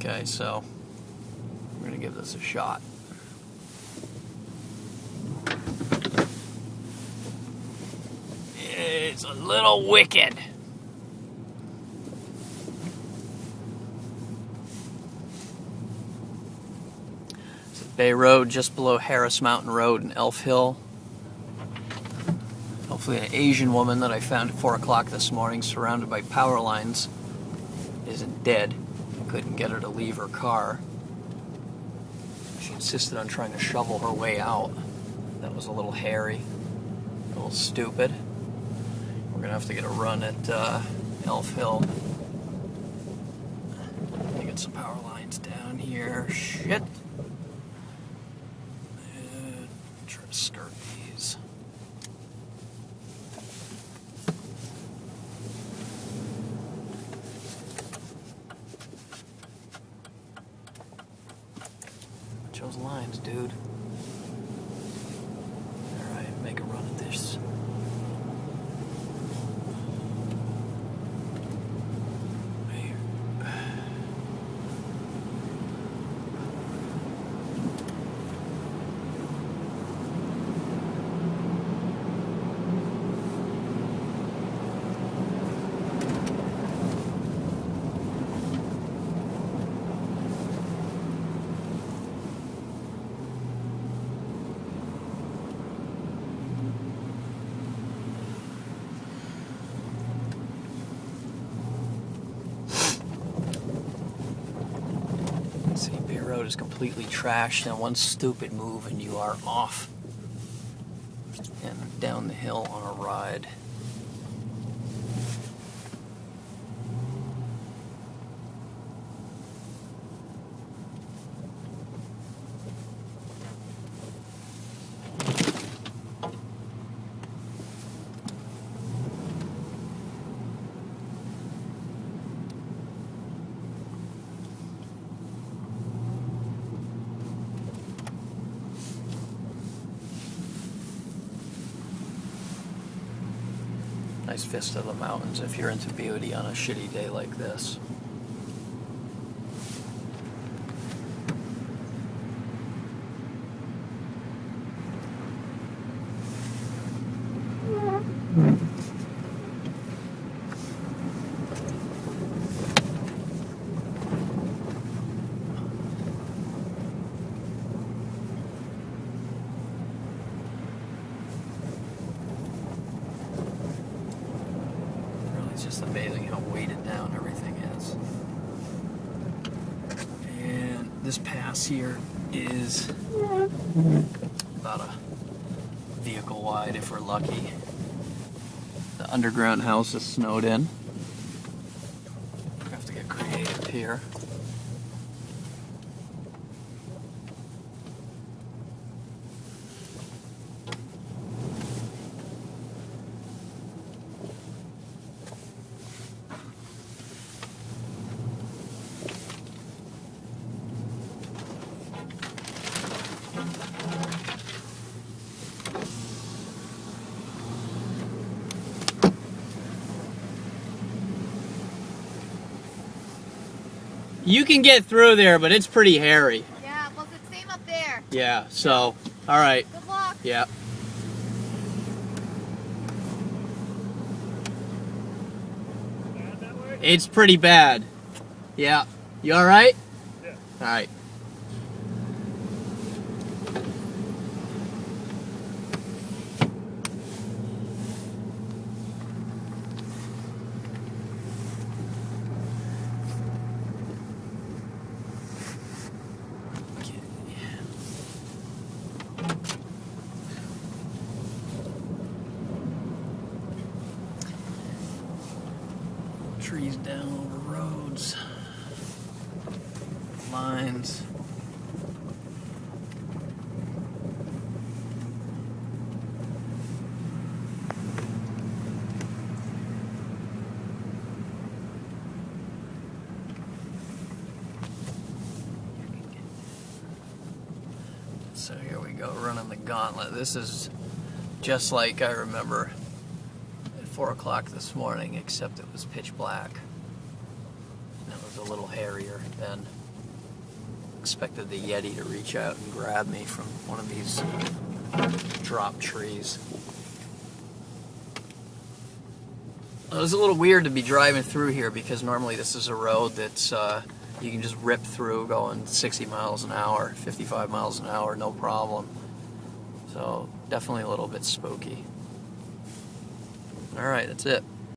Okay, so we're gonna give this a shot. It's a little wicked. It's Bay Road just below Harris Mountain Road in Elf Hill. Hopefully an Asian woman that I found at 4 o'clock this morning surrounded by power lines isn't dead. I couldn't get her to leave her car. She insisted on trying to shovel her way out. That was a little hairy, a little stupid. We're gonna have to get a run at Elf Hill. Let me get some power lines down here. Shit. Try to skirt these. Watch those lines, dude. Alright, make a run at this. Road is completely trashed, and one stupid move and you are off and down the hill on a ride. Nice vista of the mountains if you're into beauty on a shitty day like this. It's just amazing how weighted down everything is. And this pass here is about a vehicle wide if we're lucky. The underground house is snowed in. We have to get creative here. You can get through there, but it's pretty hairy. Yeah, well, it's the same up there. Yeah, so, all right. Good luck. Yeah. It's pretty bad. Yeah. You all right? Yeah. All right. Trees down over roads, lines. So here we go, running the gauntlet. This is just like I remember 4 o'clock this morning, except it was pitch black. And it was a little hairier then. expected the Yeti to reach out and grab me from one of these drop trees. It was a little weird to be driving through here because normally this is a road that's you can just rip through going 60 miles an hour, 55 miles an hour, no problem. So definitely a little bit spooky. Alright, that's it.